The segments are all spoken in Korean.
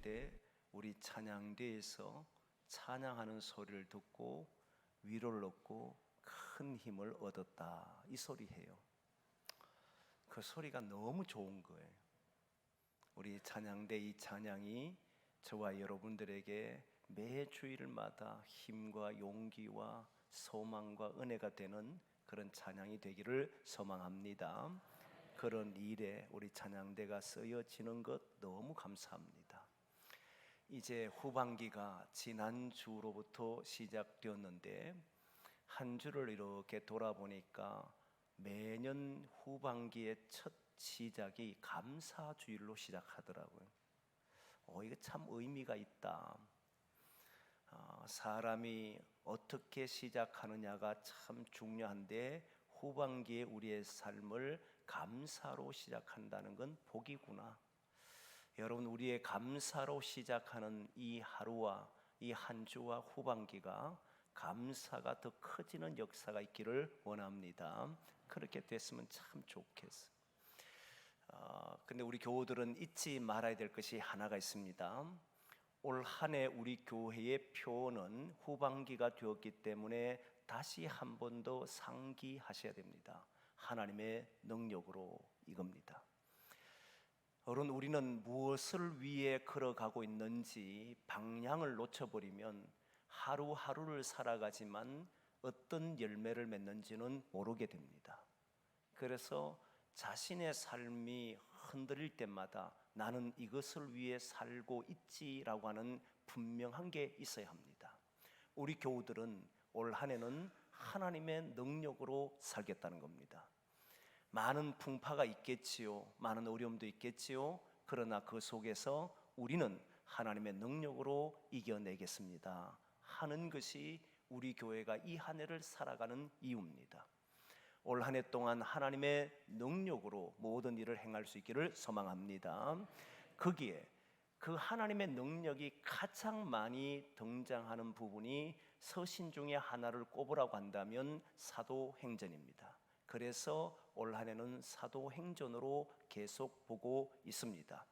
때 우리 찬양대에서 찬양하는 소리를 듣고 위로를 얻고 큰 힘을 얻었다, 이 소리예요. 그 소리가 너무 좋은 거예요. 우리 찬양대 이 찬양이 저와 여러분들에게 매 주일마다 힘과 용기와 소망과 은혜가 되는 그런 찬양이 되기를 소망합니다. 그런 일에 우리 찬양대가 쓰여지는 것 너무 감사합니다. 이제 후반기가 지난주로부터 시작되었는데 한 주를 이렇게 돌아보니까 매년 후반기의 첫 시작이 감사주일로 시작하더라고요. 이거 참 의미가 있다. 사람이 어떻게 시작하느냐가 참 중요한데 후반기에 우리의 삶을 감사로 시작한다는 건 복이구나. 여러분, 우리의 감사로 시작하는 이 하루와 이 한 주와 후반기가 감사가 더 커지는 역사가 있기를 원합니다. 그렇게 됐으면 참 좋겠어요. 근데 우리 교우들은 잊지 말아야 될 것이 하나가 있습니다. 올 한 해 우리 교회의 표는 후반기가 되었기 때문에 다시 한 번 더 상기하셔야 됩니다. 하나님의 능력으로, 이겁니다. 여러분, 우리는 무엇을 위해 걸어가고 있는지 방향을 놓쳐버리면 하루하루를 살아가지만 어떤 열매를 맺는지는 모르게 됩니다. 그래서 자신의 삶이 흔들릴 때마다 나는 이것을 위해 살고 있지라고 하는 분명한 게 있어야 합니다. 우리 교우들은 올 한 해는 하나님의 능력으로 살겠다는 겁니다. 많은 풍파가 있겠지요. 많은 어려움도 있겠지요. 그러나 그 속에서 우리는 하나님의 능력으로 이겨내겠습니다 하는 것이 우리 교회가 이 한 해를 살아가는 이유입니다. 올 한 해 동안 하나님의 능력으로 모든 일을 행할 수 있기를 소망합니다. 거기에 그 하나님의 능력이 가장 많이 등장하는 부분이 서신 중에 하나를 꼽으라고 한다면 사도행전입니다. 그래서 올 한 해는 사도행전으로 계속 보고 있습니다.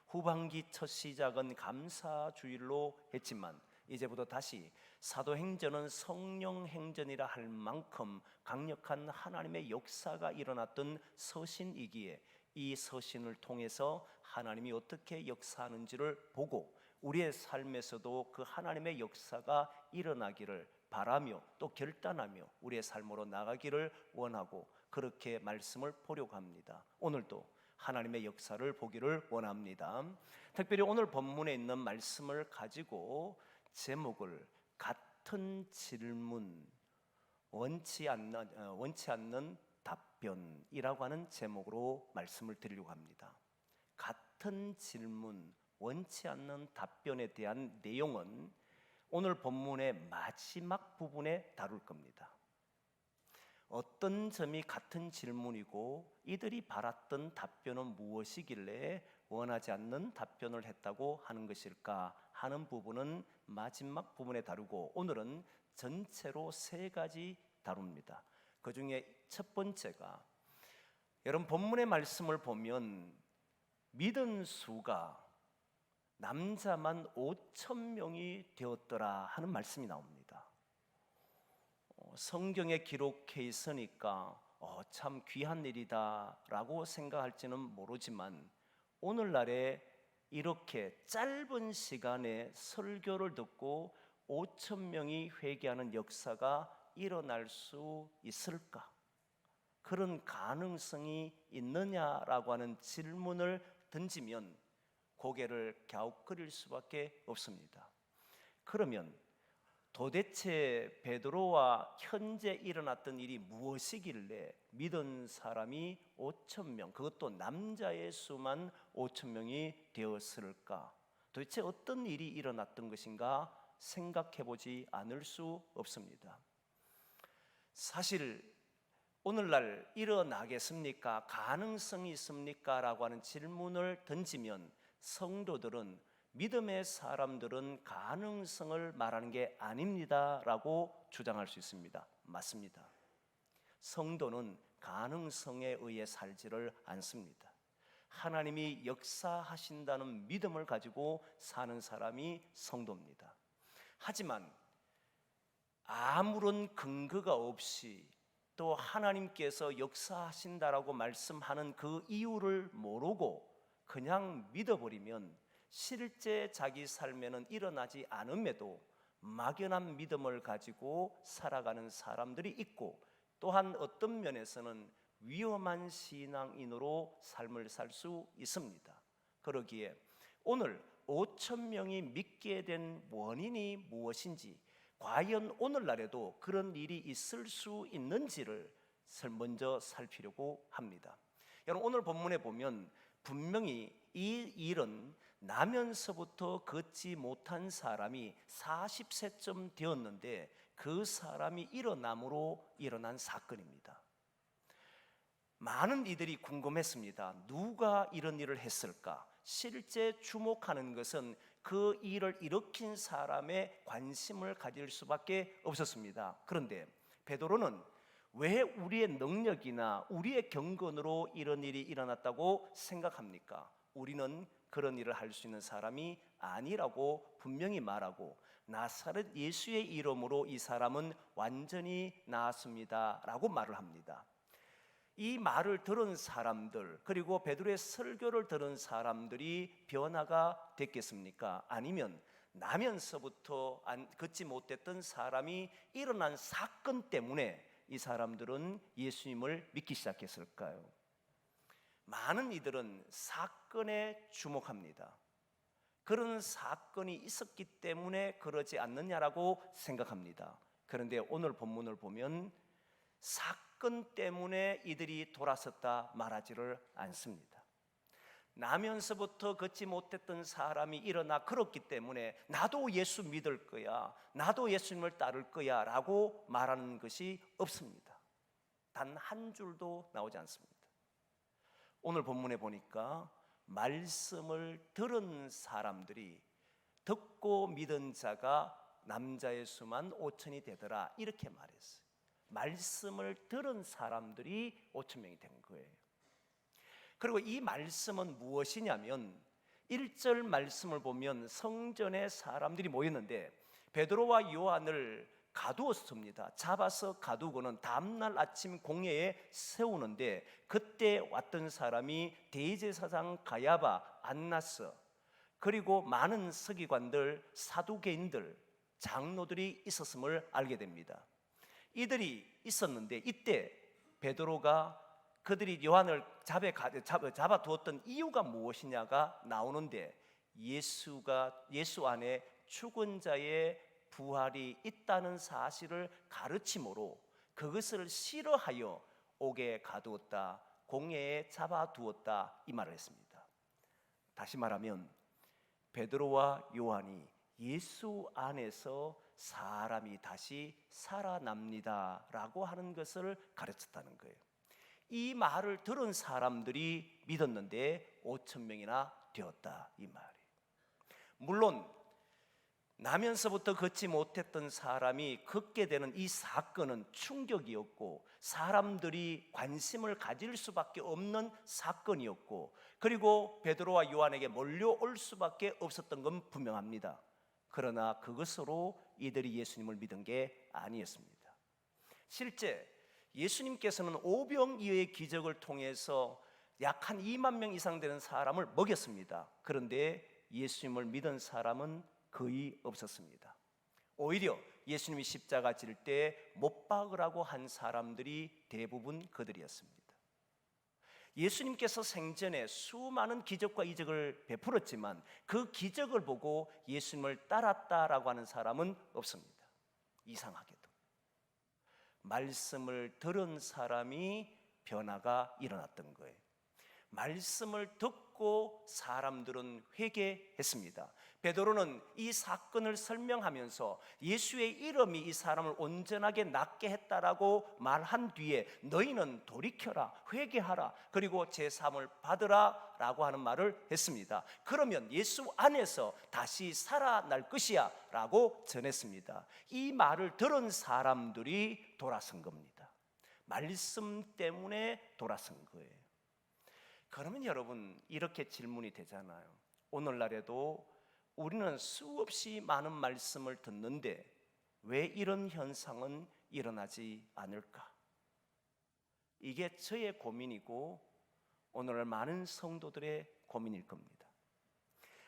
후반기 첫 시작은 감사주일로 했지만 이제부터 다시 사도행전은 성령행전이라 할 만큼 강력한 하나님의 역사가 일어났던 서신이기에 이 서신을 통해서 하나님이 어떻게 역사하는지를 보고 우리의 삶에서도 그 하나님의 역사가 일어나기를 바라며 또 결단하며 우리의 삶으로 나가기를 원하고 그렇게 말씀을 보려고 합니다. 오늘도 하나님의 역사를 보기를 원합니다. 특별히 오늘 본문에 있는 말씀을 가지고 제목을 같은 질문 원치 않는 답변이라고 하는 제목으로 말씀을 드리려고 합니다. 같은 질문 원치 않는 답변에 대한 내용은 오늘 본문의 마지막 부분에 다룰 겁니다. 어떤 점이 같은 질문이고 이들이 바랐던 답변은 무엇이길래 원하지 않는 답변을 했다고 하는 것일까 하는 부분은 마지막 부분에 다루고 오늘은 전체로 세 가지 다룹니다. 그 중에 첫 번째가 여러분 본문의 말씀을 보면 믿은 수가 남자만 5,000명이 되었더라 하는 말씀이 나옵니다. 성경에 기록해 있으니까 참 귀한 일이다 라고 생각할지는 모르지만 오늘날에 이렇게 짧은 시간에 설교를 듣고 5,000명이 회개하는 역사가 일어날 수 있을까? 그런 가능성이 있느냐라고 하는 질문을 던지면 고개를 갸웃거릴 수밖에 없습니다. 그러면 도대체 베드로와 현재 일어났던 일이 무엇이길래 믿은 사람이 5,000명, 그것도 남자의 수만 5,000명이 되었을까? 도대체 어떤 일이 일어났던 것인가 생각해 보지 않을 수 없습니다. 사실 오늘날 일어나겠습니까? 가능성이 있습니까? 라고 하는 질문을 던지면 성도들은 믿음의 사람들은 가능성을 말하는 게 아닙니다 라고 주장할 수 있습니다. 맞습니다. 성도는 가능성에 의해 살지를 않습니다. 하나님이 역사하신다는 믿음을 가지고 사는 사람이 성도입니다. 하지만 아무런 근거가 없이 또 하나님께서 역사하신다라고 말씀하는 그 이유를 모르고 그냥 믿어버리면 실제 자기 삶에는 일어나지 않음에도 막연한 믿음을 가지고 살아가는 사람들이 있고, 또한 어떤 면에서는 위험한 신앙인으로 삶을 살 수 있습니다. 그러기에 오늘 5천 명이 믿게 된 원인이 무엇인지, 과연 오늘날에도 그런 일이 있을 수 있는지를 먼저 살피려고 합니다. 여러분, 오늘 본문에 보면 분명히 이 일은 나면서부터 걷지 못한 사람이 40세쯤 되었는데 그 사람이 일어남으로 일어난 사건입니다. 많은 이들이 궁금했습니다. 누가 이런 일을 했을까? 실제 주목하는 것은 그 일을 일으킨 사람의 관심을 가질 수밖에 없었습니다. 그런데 베드로는 왜 우리의 능력이나 우리의 경건으로 이런 일이 일어났다고 생각합니까? 우리는 그런 일을 할 수 있는 사람이 아니라고 분명히 말하고, 나사렛 예수의 이름으로 이 사람은 완전히 나았습니다 라고 말을 합니다. 이 말을 들은 사람들, 그리고 베드로의 설교를 들은 사람들이 변화가 됐겠습니까? 아니면 나면서부터 걷지 못했던 사람이 일어난 사건 때문에 이 사람들은 예수님을 믿기 시작했을까요? 많은 이들은 사건에 주목합니다. 그런 사건이 있었기 때문에 그러지 않느냐라고 생각합니다. 그런데 오늘 본문을 보면 사건 때문에 이들이 돌아섰다 말하지를 않습니다. 나면서부터 걷지 못했던 사람이 일어나 걸었기 때문에 나도 예수 믿을 거야, 나도 예수님을 따를 거야 라고 말하는 것이 없습니다. 단 한 줄도 나오지 않습니다. 오늘 본문에 보니까 말씀을 들은 사람들이, 듣고 믿은 자가 남자의 수만 5천이 되더라 이렇게 말했어요. 말씀을 들은 사람들이 5천 명이 된 거예요. 그리고 이 말씀은 무엇이냐면 1절 말씀을 보면 성전에 사람들이 모였는데 베드로와 요한을 가두었습니다. 잡아서 가두고는 다음날 아침 공회에 세우는데, 그때 왔던 사람이 대제사장 가야바, 안나스, 그리고 많은 서기관들, 사두개인들, 장로들이 있었음을 알게 됩니다. 이들이 있었는데 이때 베드로가 그들이 요한을 잡아두었던 이유가 무엇이냐가 나오는데, 예수 안에 죽은 자의 부활이 있다는 사실을 가르침으로 그것을 싫어하여 옥에 가두었다, 공회에 잡아두었다 이 말을 했습니다. 다시 말하면 베드로와 요한이 예수 안에서 사람이 다시 살아납니다 라고 하는 것을 가르쳤다는 거예요. 이 말을 들은 사람들이 믿었는데 5천 명이나 되었다 이 말이에요. 물론 나면서부터 걷지 못했던 사람이 걷게 되는 이 사건은 충격이었고 사람들이 관심을 가질 수밖에 없는 사건이었고, 그리고 베드로와 요한에게 몰려올 수밖에 없었던 건 분명합니다. 그러나 그것으로 이들이 예수님을 믿은 게 아니었습니다. 실제 예수님께서는 오병이어의 기적을 통해서 약 한 2만 명 이상 되는 사람을 먹였습니다. 그런데 예수님을 믿은 사람은 거의 없었습니다. 오히려 예수님이 십자가 질 때 못 박으라고 한 사람들이 대부분 그들이었습니다. 예수님께서 생전에 수많은 기적과 이적을 베풀었지만 그 기적을 보고 예수님을 따랐다라고 하는 사람은 없습니다. 이상하게도 말씀을 들은 사람이 변화가 일어났던 거예요. 말씀을 듣고 사람들은 회개했습니다. 베드로는 이 사건을 설명하면서 예수의 이름이 이 사람을 온전하게 낫게 했다라고 말한 뒤에 너희는 돌이켜라, 회개하라, 그리고 제사함을 받으라 라고 하는 말을 했습니다. 그러면 예수 안에서 다시 살아날 것이야 라고 전했습니다. 이 말을 들은 사람들이 돌아선 겁니다. 말씀 때문에 돌아선 거예요. 그러면 여러분 이렇게 질문이 되잖아요. 오늘날에도 우리는 수없이 많은 말씀을 듣는데 왜 이런 현상은 일어나지 않을까? 이게 저의 고민이고 오늘날 많은 성도들의 고민일 겁니다.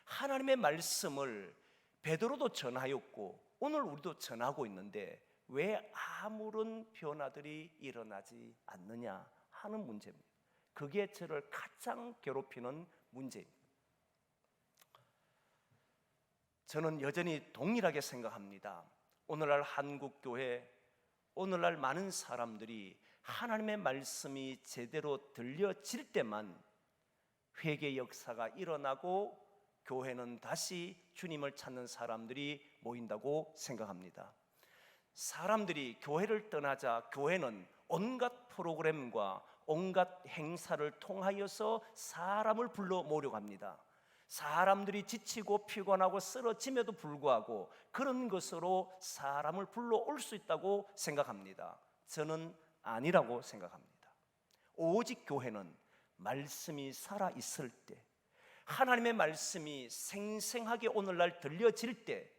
하나님의 말씀을 베드로도 전하였고 오늘 우리도 전하고 있는데 왜 아무런 변화들이 일어나지 않느냐 하는 문제입니다. 그게 저를 가장 괴롭히는 문제입니다. 저는 여전히 동일하게 생각합니다. 오늘날 한국교회, 오늘날 많은 사람들이 하나님의 말씀이 제대로 들려질 때만 회개 역사가 일어나고 교회는 다시 주님을 찾는 사람들이 모인다고 생각합니다. 사람들이 교회를 떠나자 교회는 온갖 프로그램과 온갖 행사를 통하여서 사람을 불러 모으려고 합니다. 사람들이 지치고 피곤하고 쓰러짐에도 불구하고 그런 것으로 사람을 불러올 수 있다고 생각합니다. 저는 아니라고 생각합니다. 오직 교회는 말씀이 살아있을 때, 하나님의 말씀이 생생하게 오늘날 들려질 때,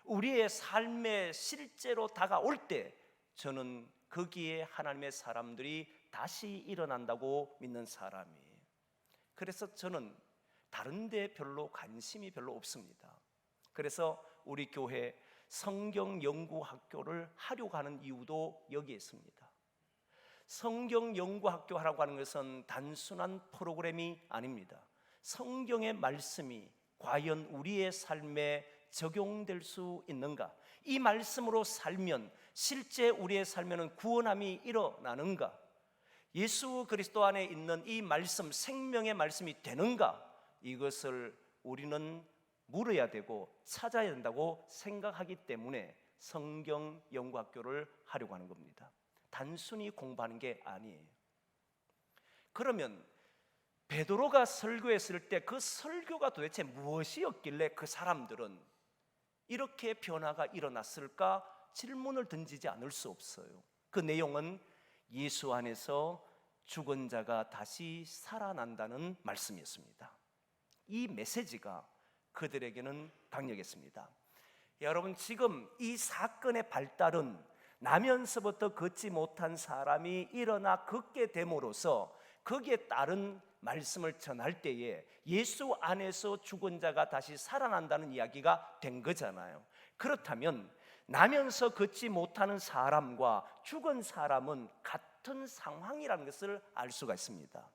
우리의 삶에 실제로 다가올 때 저는 거기에 하나님의 사람들이 다시 일어난다고 믿는 사람이에요. 그래서 저는 다른 데 별로 관심이 별로 없습니다. 그래서 우리 교회 성경 연구 학교를 하려고 하는 이유도 여기에 있습니다. 성경 연구 학교 하라고 하는 것은 단순한 프로그램이 아닙니다. 성경의 말씀이 과연 우리의 삶에 적용될 수 있는가? 이 말씀으로 살면 실제 우리의 삶에는 구원함이 일어나는가? 예수 그리스도 안에 있는 이 말씀, 생명의 말씀이 되는가? 이것을 우리는 물어야 되고 찾아야 된다고 생각하기 때문에 성경 연구학교를 하려고 하는 겁니다. 단순히 공부하는 게 아니에요. 그러면 베드로가 설교했을 때 그 설교가 도대체 무엇이었길래 그 사람들은 이렇게 변화가 일어났을까 질문을 던지지 않을 수 없어요. 그 내용은 예수 안에서 죽은 자가 다시 살아난다는 말씀이었습니다. 이 메시지가 그들에게는 강력했습니다. 여러분, 지금 이 사건의 발달은 나면서부터 걷지 못한 사람이 일어나 걷게 됨으로써 거기에 따른 말씀을 전할 때에 예수 안에서 죽은 자가 다시 살아난다는 이야기가 된 거잖아요. 그렇다면 나면서 걷지 못하는 사람과 죽은 사람은 같은 상황이라는 것을 알 수가 있습니다.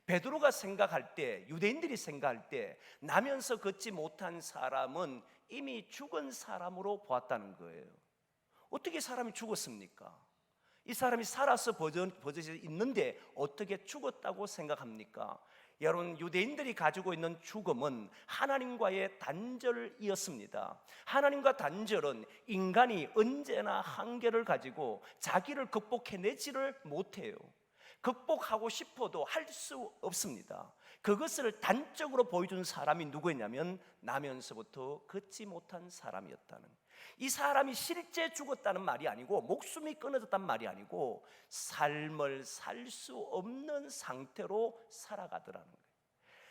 베드로가 생각할 때, 유대인들이 생각할 때 나면서 걷지 못한 사람은 이미 죽은 사람으로 보았다는 거예요. 어떻게 사람이 죽었습니까? 이 사람이 살아서 버젓이 있는데 어떻게 죽었다고 생각합니까? 여러분, 유대인들이 가지고 있는 죽음은 하나님과의 단절이었습니다. 하나님과 단절은 인간이 언제나 한계를 가지고 자기를 극복해내지를 못해요. 극복하고 싶어도 할 수 없습니다. 그것을 단적으로 보여준 사람이 누구였냐면 나면서부터 걷지 못한 사람이었다는 거예요. 이 사람이 실제 죽었다는 말이 아니고 목숨이 끊어졌다는 말이 아니고 삶을 살 수 없는 상태로 살아가더라는 거예요.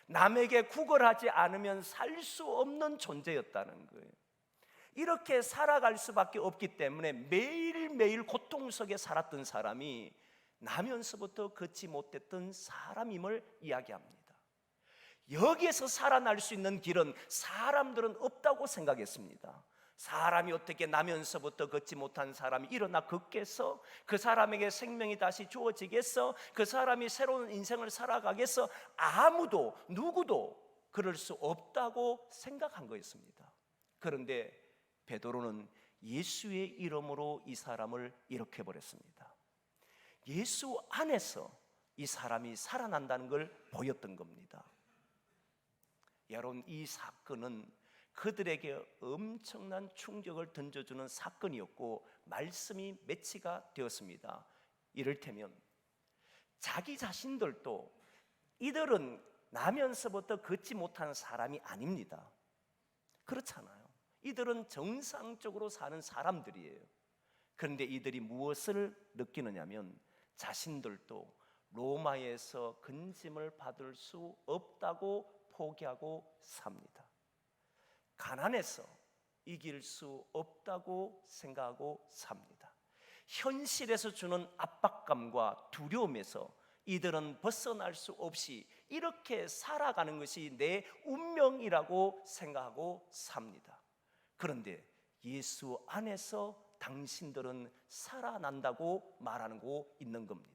남에게 구걸하지 않으면 살 수 없는 존재였다는 거예요. 이렇게 살아갈 수밖에 없기 때문에 매일매일 고통 속에 살았던 사람이 나면서부터 걷지 못했던 사람임을 이야기합니다. 여기에서 살아날 수 있는 길은 사람들은 없다고 생각했습니다. 사람이 어떻게 나면서부터 걷지 못한 사람이 일어나 걷겠어? 그 사람에게 생명이 다시 주어지겠어? 그 사람이 새로운 인생을 살아가겠어? 아무도 누구도 그럴 수 없다고 생각한 거였습니다. 그런데 베드로는 예수의 이름으로 이 사람을 일으켜버렸습니다. 예수 안에서 이 사람이 살아난다는 걸 보였던 겁니다. 여러분, 이 사건은 그들에게 엄청난 충격을 던져주는 사건이었고 말씀이 매치가 되었습니다. 이를테면 자기 자신들도 이들은 나면서부터 걷지 못하는 사람이 아닙니다. 그렇잖아요. 이들은 정상적으로 사는 사람들이에요. 그런데 이들이 무엇을 느끼느냐면 자신들도 로마에서 건짐을 받을 수 없다고 포기하고 삽니다. 가난해서 이길 수 없다고 생각하고 삽니다. 현실에서 주는 압박감과 두려움에서 이들은 벗어날 수 없이 이렇게 살아가는 것이 내 운명이라고 생각하고 삽니다. 그런데 예수 안에서 당신들은 살아난다고 말하고 있는 겁니다.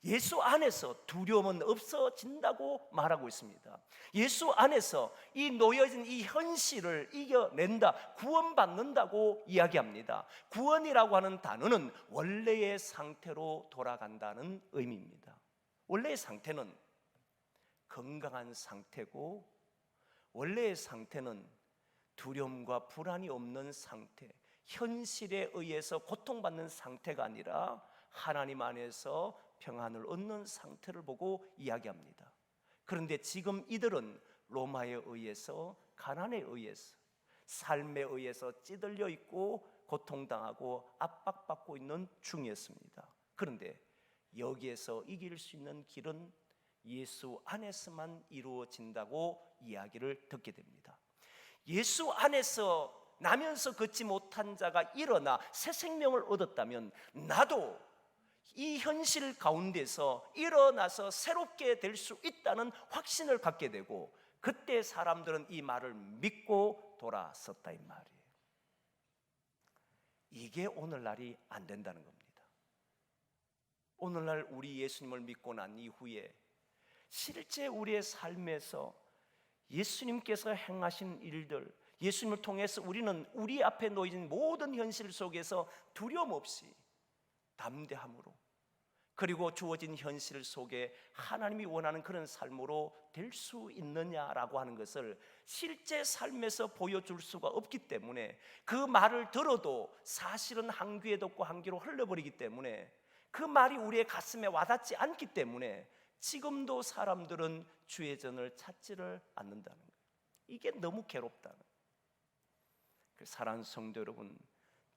예수 안에서 두려움은 없어진다고 말하고 있습니다. 예수 안에서 이 놓여진 이 현실을 이겨낸다, 구원받는다고 이야기합니다. 구원이라고 하는 단어는 원래의 상태로 돌아간다는 의미입니다. 원래의 상태는 건강한 상태고, 원래의 상태는 두려움과 불안이 없는 상태, 현실에 의해서 고통받는 상태가 아니라 하나님 안에서 평안을 얻는 상태를 보고 이야기합니다. 그런데 지금 이들은 로마에 의해서, 가난에 의해서, 삶에 의해서 찌들려 있고 고통당하고 압박받고 있는 중이었습니다. 그런데 여기에서 이길 수 있는 길은 예수 안에서만 이루어진다고 이야기를 듣게 됩니다. 예수 안에서 나면서 걷지 못한 자가 일어나 새 생명을 얻었다면 나도 이 현실 가운데서 일어나서 새롭게 될 수 있다는 확신을 갖게 되고, 그때 사람들은 이 말을 믿고 돌아섰다 이 말이에요. 이게 오늘날이 안 된다는 겁니다. 오늘날 우리 예수님을 믿고 난 이후에 실제 우리의 삶에서 예수님께서 행하신 일들, 예수님을 통해서 우리는 우리 앞에 놓인 모든 현실 속에서 두려움 없이 담대함으로, 그리고 주어진 현실 속에 하나님이 원하는 그런 삶으로 될 수 있느냐라고 하는 것을 실제 삶에서 보여줄 수가 없기 때문에, 그 말을 들어도 사실은 한 귀에 듣고 한 귀로 흘러버리기 때문에, 그 말이 우리의 가슴에 와닿지 않기 때문에 지금도 사람들은 주의 전을 찾지를 않는다는 거예요. 이게 너무 괴롭다는 거예요. 사랑하는 성도 여러분,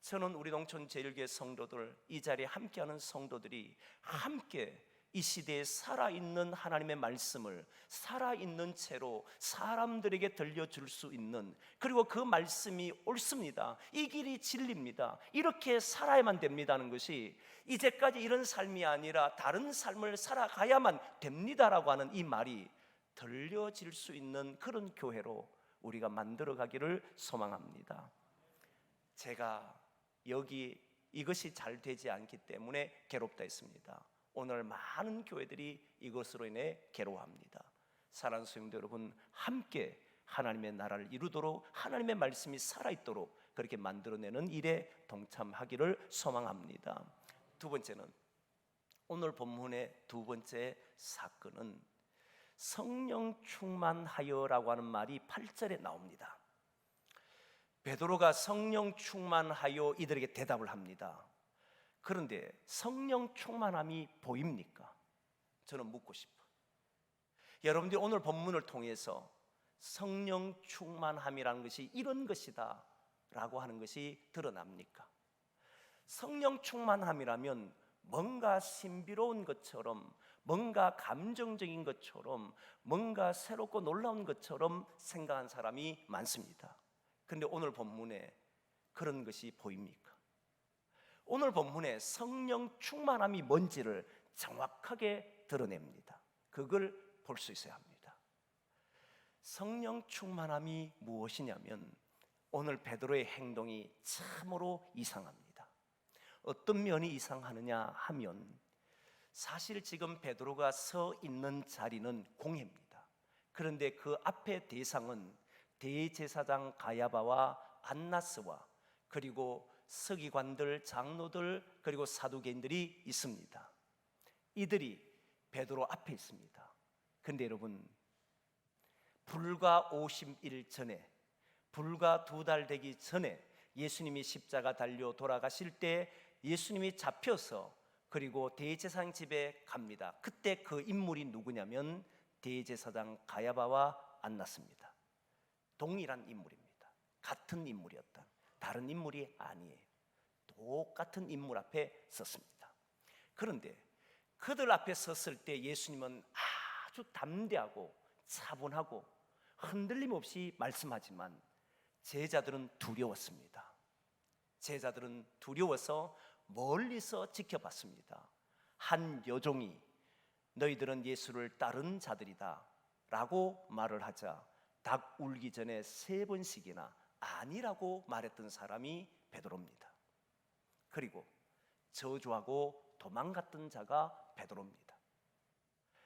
저는 우리 농촌 제일교회 성도들, 이 자리에 함께하는 성도들이 함께 이 시대에 살아있는 하나님의 말씀을 살아있는 채로 사람들에게 들려줄 수 있는, 그리고 그 말씀이 옳습니다, 이 길이 진리입니다, 이렇게 살아야만 됩니다는 것이, 이제까지 이런 삶이 아니라 다른 삶을 살아가야만 됩니다라고 하는 이 말이 들려질 수 있는 그런 교회로 우리가 만들어가기를 소망합니다. 제가 여기 이것이 잘 되지 않기 때문에 괴롭다 했습니다. 오늘 많은 교회들이 이것으로 인해 괴로워합니다. 사랑하는 성도 여러분, 함께 하나님의 나라를 이루도록, 하나님의 말씀이 살아있도록 그렇게 만들어내는 일에 동참하기를 소망합니다. 두 번째는, 오늘 본문의 두 번째 사건은 성령 충만하여라고 하는 말이 8절에 나옵니다. 베드로가 성령 충만하여 이들에게 대답을 합니다. 그런데 성령 충만함이 보입니까? 저는 묻고 싶어요. 여러분들이 오늘 본문을 통해서 성령 충만함이라는 것이 이런 것이다 라고 하는 것이 드러납니까? 성령 충만함이라면 뭔가 신비로운 것처럼, 뭔가 감정적인 것처럼, 뭔가 새롭고 놀라운 것처럼 생각한 사람이 많습니다. 그런데 오늘 본문에 그런 것이 보입니까? 오늘 본문에 성령 충만함이 뭔지를 정확하게 드러냅니다. 그걸 볼 수 있어야 합니다. 성령 충만함이 무엇이냐면, 오늘 베드로의 행동이 참으로 이상합니다. 어떤 면이 이상하느냐 하면, 사실 지금 베드로가 서 있는 자리는 공회입니다. 그런데 그 앞에 대상은 대제사장 가야바와 안나스와 그리고 서기관들, 장로들, 그리고 사두개인들이 있습니다. 이들이 베드로 앞에 있습니다. 그런데 여러분, 불과 50일 전에, 불과 2달 되기 전에 예수님이 십자가 달려 돌아가실 때 예수님이 잡혀서 그리고 대제사장 집에 갑니다. 그때 그 인물이 누구냐면 대제사장 가야바와 안나스입니다. 동일한 인물입니다. 같은 인물이었다. 다른 인물이 아니에요. 똑같은 인물 앞에 섰습니다. 그런데 그들 앞에 섰을 때 예수님은 아주 담대하고 차분하고 흔들림 없이 말씀하지만 제자들은 두려웠습니다. 제자들은 두려워서 멀리서 지켜봤습니다. 한 여종이 너희들은 예수를 따른 자들이다 라고 말을 하자 닭 울기 전에 3번씩이나 아니라고 말했던 사람이 베드로입니다. 그리고 저주하고 도망갔던 자가 베드로입니다.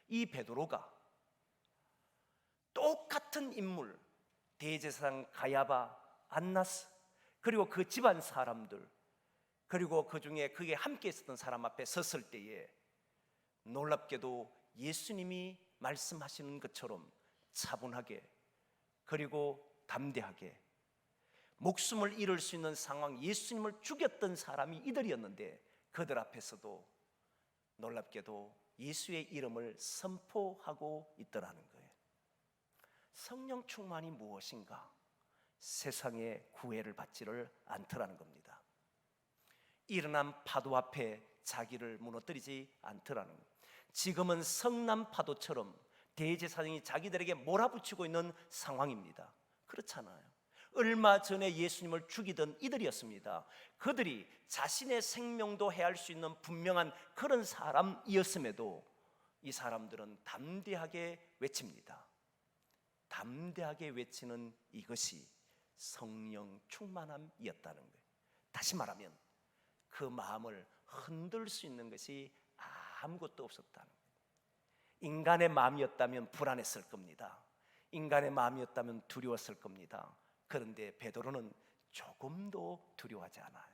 이 베드로가 똑같은 인물, 대제사장 가야바, 안나스, 그리고 그 집안 사람들, 그리고 그 중에 그게 함께 있었던 사람 앞에 섰을 때에 놀랍게도 예수님이 말씀하시는 것처럼 차분하게 그리고 담대하게 목숨을 잃을 수 있는 상황, 예수님을 죽였던 사람이 이들이었는데 그들 앞에서도 놀랍게도 예수의 이름을 선포하고 있더라는 거예요. 성령 충만이 무엇인가? 세상의 구애를 받지를 않더라는 겁니다. 일어난 파도 앞에 자기를 무너뜨리지 않더라는 거예요. 지금은 성난 파도처럼 대제사장이 자기들에게 몰아붙이고 있는 상황입니다. 그렇잖아요. 얼마 전에 예수님을 죽이던 이들이었습니다. 그들이 자신의 생명도 해할 수 있는 분명한 그런 사람이었음에도 이 사람들은 담대하게 외칩니다. 담대하게 외치는 이것이 성령 충만함이었다는 거예요. 다시 말하면 그 마음을 흔들 수 있는 것이 아무것도 없었다는 거예요. 인간의 마음이었다면 불안했을 겁니다. 인간의 마음이었다면 두려웠을 겁니다. 그런데 베드로는 조금도 두려워하지 않아요.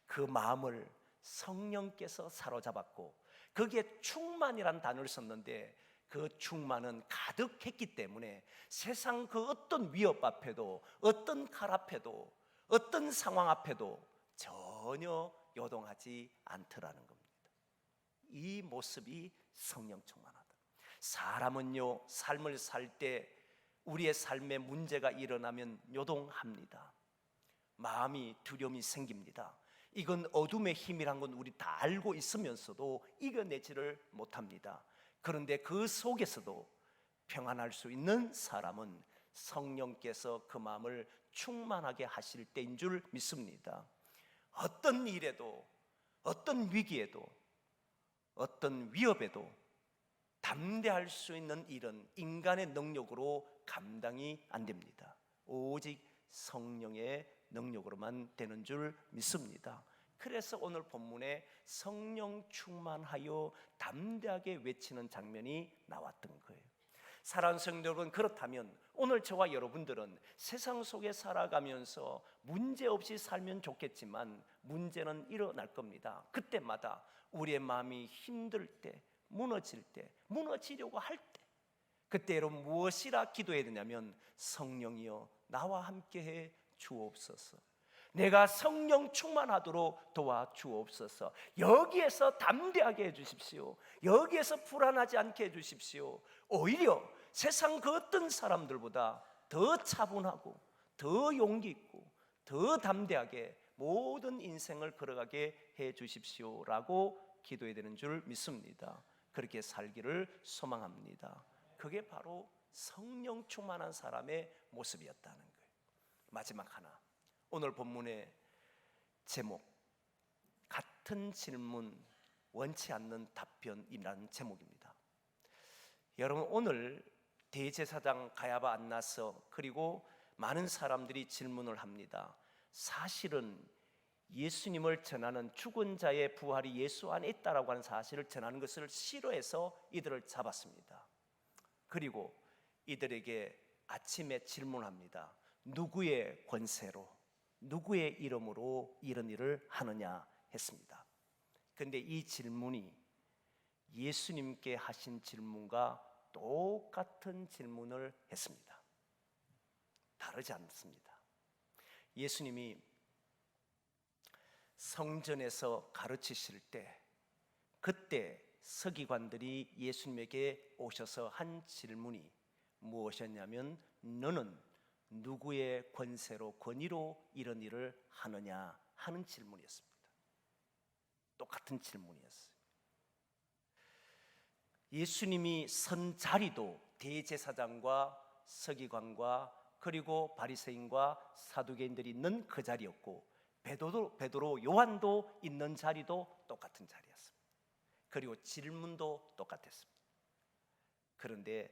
그 마음을 성령께서 사로잡았고 거기에 충만이라는 단어를 썼는데 그 충만은 가득했기 때문에 세상 그 어떤 위협 앞에도 어떤 칼 앞에도 어떤 상황 앞에도 전혀 요동하지 않더라는 겁니다. 이 모습이 성령 충만하다. 사람은요 삶을 살 때 우리의 삶에 문제가 일어나면 요동합니다. 마음이 두려움이 생깁니다. 이건 어둠의 힘이란 건 우리 다 알고 있으면서도 이겨내지를 못합니다. 그런데 그 속에서도 평안할 수 있는 사람은 성령께서 그 마음을 충만하게 하실 때인 줄 믿습니다. 어떤 일에도 어떤 위기에도 어떤 위협에도 담대할 수 있는 일은 인간의 능력으로 감당이 안 됩니다. 오직 성령의 능력으로만 되는 줄 믿습니다. 그래서 오늘 본문에 성령 충만하여 담대하게 외치는 장면이 나왔던 거예요. 사랑하는 성도 여러분, 그렇다면 오늘 저와 여러분들은 세상 속에 살아가면서 문제 없이 살면 좋겠지만 문제는 일어날 겁니다. 그때마다 우리의 마음이 힘들 때, 무너질 때, 무너지려고 할 때, 그때 여러분 무엇이라 기도해야 되냐면 성령이여 나와 함께해 주옵소서. 내가 성령 충만하도록 도와주옵소서. 여기에서 담대하게 해주십시오. 여기에서 불안하지 않게 해주십시오. 오히려 세상 그 어떤 사람들보다 더 차분하고 더 용기 있고 더 담대하게 모든 인생을 걸어가게 해주십시오라고 기도해야 되는 줄 믿습니다. 그렇게 살기를 소망합니다. 그게 바로 성령 충만한 사람의 모습이었다는 거예요. 마지막 하나, 오늘 본문의 제목, 같은 질문 원치 않는 답변이라는 제목입니다. 여러분, 오늘 대제사장 가야바 안나서 그리고 많은 사람들이 질문을 합니다. 사실은 예수님을 전하는 죽은 자의 부활이 예수 안에 있다라고 하는 사실을 전하는 것을 싫어해서 이들을 잡았습니다. 그리고 이들에게 아침에 질문합니다. 누구의 권세로, 누구의 이름으로 이런 일을 하느냐 했습니다. 그런데 이 질문이 예수님께 하신 질문과 똑같은 질문을 했습니다. 다르지 않습니다. 예수님이 성전에서 가르치실 때 그때 서기관들이 예수님에게 오셔서 한 질문이 무엇이었냐면 너는 누구의 권세로 권위로 이런 일을 하느냐 하는 질문이었습니다. 똑같은 질문이었어요. 예수님이 선 자리도 대제사장과 서기관과 그리고 바리새인과 사두개인들이 있는 그 자리였고, 베드로, 요한도 있는 자리도 똑같은 자리였습니다. 그리고 질문도 똑같았습니다. 그런데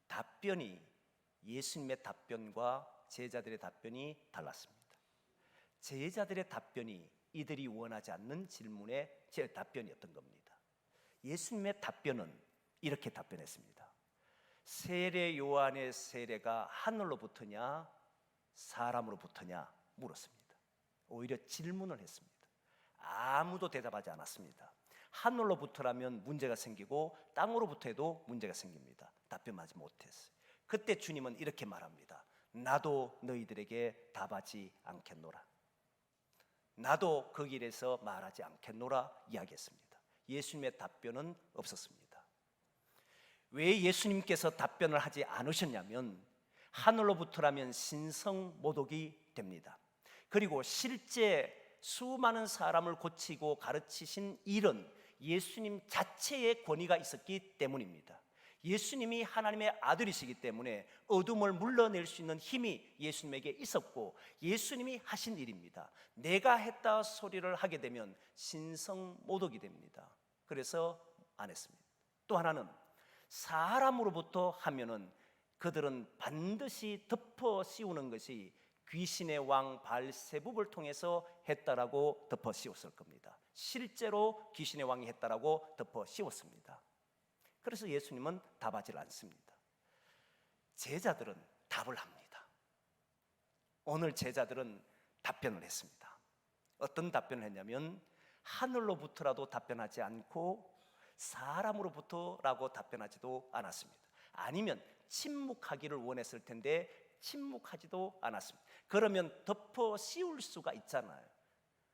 답변이, 예수님의 답변과 제자들의 답변이 달랐습니다. 제자들의 답변이 이들이 원하지 않는 질문의 제 답변이었던 겁니다. 예수님의 답변은 이렇게 답변했습니다. 세례 요한의 세례가 하늘로부터냐 사람으로부터냐 물었습니다. 오히려 질문을 했습니다. 아무도 대답하지 않았습니다. 하늘로부터라면 문제가 생기고 땅으로부터 해도 문제가 생깁니다. 답변하지 못했어요. 그때 주님은 이렇게 말합니다. 나도 너희들에게 답하지 않겠노라. 나도 그 길에서 말하지 않겠노라 이야기했습니다. 예수님의 답변은 없었습니다. 왜 예수님께서 답변을 하지 않으셨냐면, 하늘로부터라면 신성모독이 됩니다. 그리고 실제 수많은 사람을 고치고 가르치신 일은 예수님 자체의 권위가 있었기 때문입니다. 예수님이 하나님의 아들이시기 때문에 어둠을 물러낼 수 있는 힘이 예수님에게 있었고, 예수님이 하신 일입니다. 내가 했다 소리를 하게 되면 신성모독이 됩니다. 그래서 안 했습니다. 또 하나는, 사람으로부터 하면은 그들은 반드시 덮어 씌우는 것이 귀신의 왕 바알세붑을 통해서 했다라고 덮어 씌웠을 겁니다. 실제로 귀신의 왕이 했다라고 덮어 씌웠습니다. 그래서 예수님은 답하지 않습니다. 제자들은 답을 합니다. 오늘 제자들은 답변을 했습니다. 어떤 답변을 했냐면, 하늘로부터라도 답변하지 않고 사람으로부터라고 답변하지도 않았습니다. 아니면 침묵하기를 원했을 텐데 침묵하지도 않았습니다. 그러면 덮어 씌울 수가 있잖아요.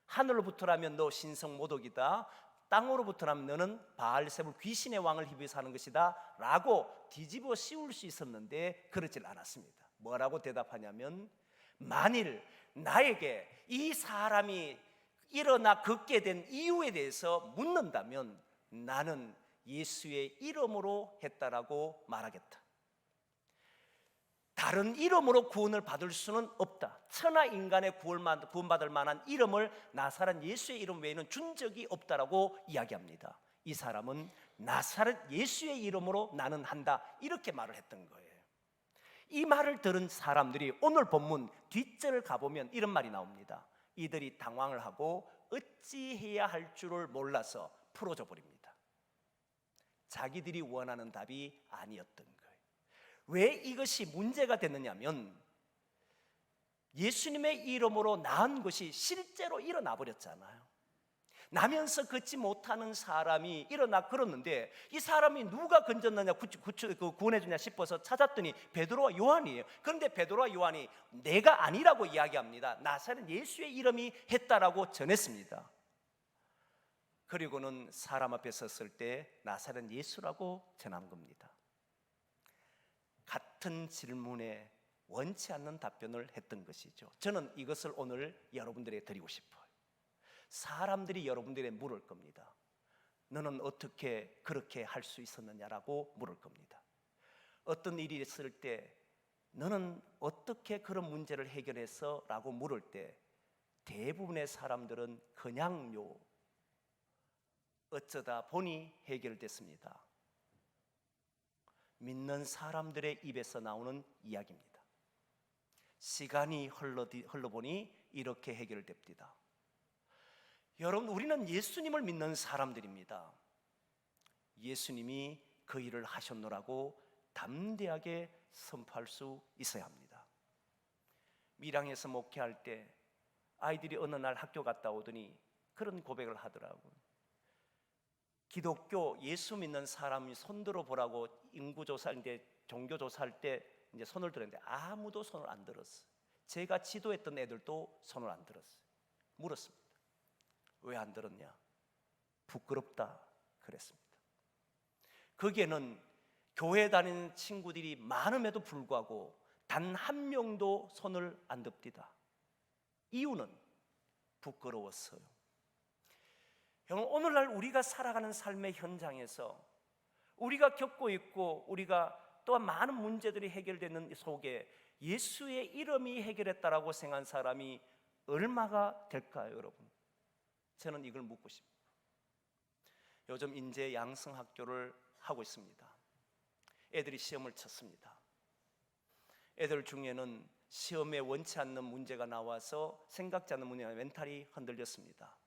하늘로부터라면 너 신성모독이다, 땅으로부터라면 너는 바알세붑 귀신의 왕을 힘입어서 하는 것이다 라고 뒤집어 씌울 수 있었는데 그러질 않았습니다. 뭐라고 대답하냐면, 만일 나에게 이 사람이 일어나 걷게 된 이유에 대해서 묻는다면 나는 예수의 이름으로 했다라고 말하겠다. 다른 이름으로 구원을 받을 수는 없다. 천하 인간의 구원받을 만한 이름을 나사렛 예수의 이름 외에는 준 적이 없다라고 이야기합니다. 이 사람은 나사렛 예수의 이름으로 나는 한다, 이렇게 말을 했던 거예요. 이 말을 들은 사람들이 오늘 본문 뒷절을 가보면 이런 말이 나옵니다. 이들이 당황을 하고 어찌해야 할 줄을 몰라서 풀어져 버립니다. 자기들이 원하는 답이 아니었던 거예요. 왜 이것이 문제가 됐느냐면, 예수님의 이름으로 낳은 것이 실제로 일어나 버렸잖아요. 나면서 걷지 못하는 사람이 일어나 걸었는데, 이 사람이 누가 건졌느냐, 구원해주냐 싶어서 찾았더니 베드로와 요한이에요. 그런데 베드로와 요한이 내가 아니라고 이야기합니다. 나사렛 예수의 이름이 했다라고 전했습니다. 그리고는 사람 앞에 섰을 때 나사렛 예수라고 전한 겁니다. 같은 질문에 원치 않는 답변을 했던 것이죠. 저는 이것을 오늘 여러분들에게 드리고 싶어요. 사람들이 여러분들에게 물을 겁니다. 너는 어떻게 그렇게 할 수 있었느냐라고 물을 겁니다. 어떤 일이 있을 때 너는 어떻게 그런 문제를 해결했어? 라고 물을 때 대부분의 사람들은 그냥요, 어쩌다 보니 해결됐습니다. 믿는 사람들의 입에서 나오는 이야기입니다. 시간이 흘러보니 이렇게 해결됩니다. 여러분, 우리는 예수님을 믿는 사람들입니다. 예수님이 그 일을 하셨노라고 담대하게 선포할 수 있어야 합니다. 밀양에서 목회할 때 아이들이 어느 날 학교 갔다 오더니 그런 고백을 하더라고요. 기독교 예수 믿는 사람이 손들어 보라고 인구조사인데 종교조사할 때 이제 손을 들었는데 아무도 손을 안 들었어요. 제가 지도했던 애들도 손을 안 들었어요. 물었습니다. 왜 안 들었냐? 부끄럽다 그랬습니다. 거기에는 교회 다니는 친구들이 많음에도 불구하고 단 한 명도 손을 안 듭디다. 이유는 부끄러웠어요. 여러분, 오늘날 우리가 살아가는 삶의 현장에서 우리가 겪고 있고 우리가 또한 많은 문제들이 해결되는 속에 예수의 이름이 해결했다라고 생각한 사람이 얼마가 될까요, 여러분? 저는 이걸 묻고 싶습니다. 요즘 인재 양성 학교를 하고 있습니다. 애들이 시험을 쳤습니다. 애들 중에는 시험에 원치 않는 문제가 나와서 생각지 않는 문제가 멘탈이 흔들렸습니다.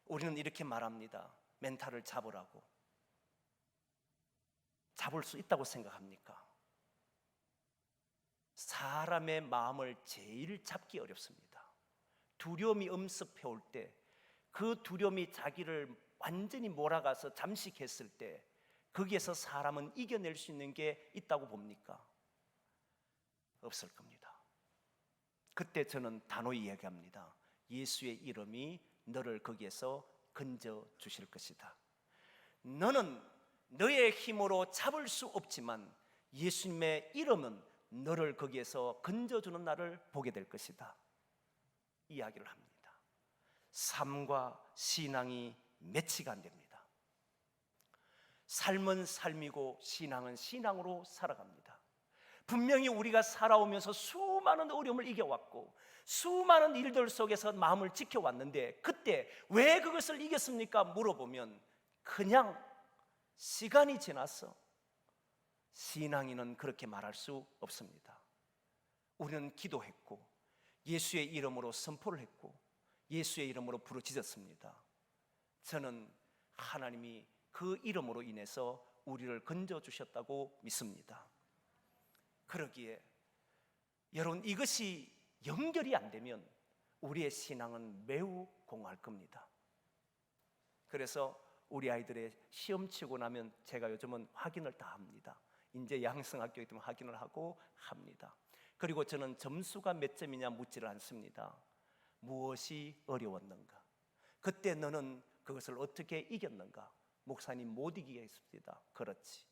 우리는 이렇게 말합니다. 멘탈을 잡으라고. 잡을 수 있다고 생각합니까? 사람의 마음을 제일 잡기 어렵습니다. 두려움이 엄습해 올 때, 그 두려움이 자기를 완전히 몰아가서 잠식했을 때 거기에서 사람은 이겨낼 수 있는 게 있다고 봅니까? 없을 겁니다. 그때 저는 단호히 이야기합니다. 예수의 이름이 너를 거기에서 건져 주실 것이다. 너는 너의 힘으로 잡을 수 없지만 예수님의 이름은 너를 거기에서 건져주는 날을 보게 될 것이다. 이야기를 합니다. 삶과 신앙이 매치가 안 됩니다. 삶은 삶이고 신앙은 신앙으로 살아갑니다. 분명히 우리가 살아오면서 수많은 어려움을 이겨왔고 수많은 일들 속에서 마음을 지켜왔는데 그때 왜 그것을 이겼습니까? 물어보면 그냥 시간이 지났어. 신앙인은 그렇게 말할 수 없습니다. 우리는 기도했고 예수의 이름으로 선포를 했고 예수의 이름으로 부르짖었습니다. 저는 하나님이 그 이름으로 인해서 우리를 건져주셨다고 믿습니다. 그러기에 여러분, 이것이 연결이 안 되면 우리의 신앙은 매우 공허할 겁니다. 그래서 우리 아이들의 시험 치고 나면 제가 요즘은 확인을 다 합니다. 이제 양성학교이기 때문에 확인을 하고 합니다. 그리고 저는 점수가 몇 점이냐 묻지를 않습니다. 무엇이 어려웠는가? 그때 너는 그것을 어떻게 이겼는가? 목사님 못 이기게 했습니다. 그렇지.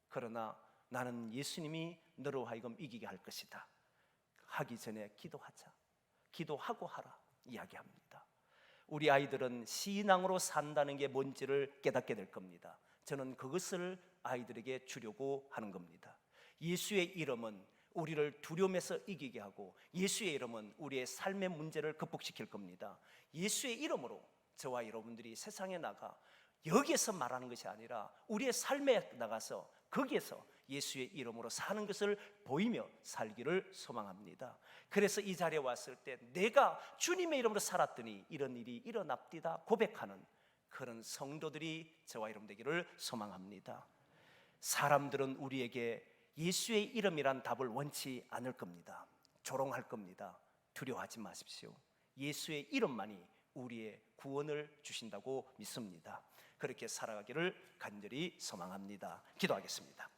그러나 나는 예수님이 너로 하여금 이기게 할 것이다. 하기 전에 기도하자. 기도하고 하라. 이야기합니다. 우리 아이들은 신앙으로 산다는 게 뭔지를 깨닫게 될 겁니다. 저는 그것을 아이들에게 주려고 하는 겁니다. 예수의 이름은 우리를 두려움에서 이기게 하고 예수의 이름은 우리의 삶의 문제를 극복시킬 겁니다. 예수의 이름으로 저와 여러분들이 세상에 나가 여기에서 말하는 것이 아니라 우리의 삶에 나가서 거기에서 예수의 이름으로 사는 것을 보이며 살기를 소망합니다. 그래서 이 자리에 왔을 때 내가 주님의 이름으로 살았더니 이런 일이 일어납디다 고백하는 그런 성도들이 저와 여러분 되기를 소망합니다. 사람들은 우리에게 예수의 이름이란 답을 원치 않을 겁니다. 조롱할 겁니다. 두려워하지 마십시오. 예수의 이름만이 우리의 구원을 주신다고 믿습니다. 그렇게 살아가기를 간절히 소망합니다. 기도하겠습니다.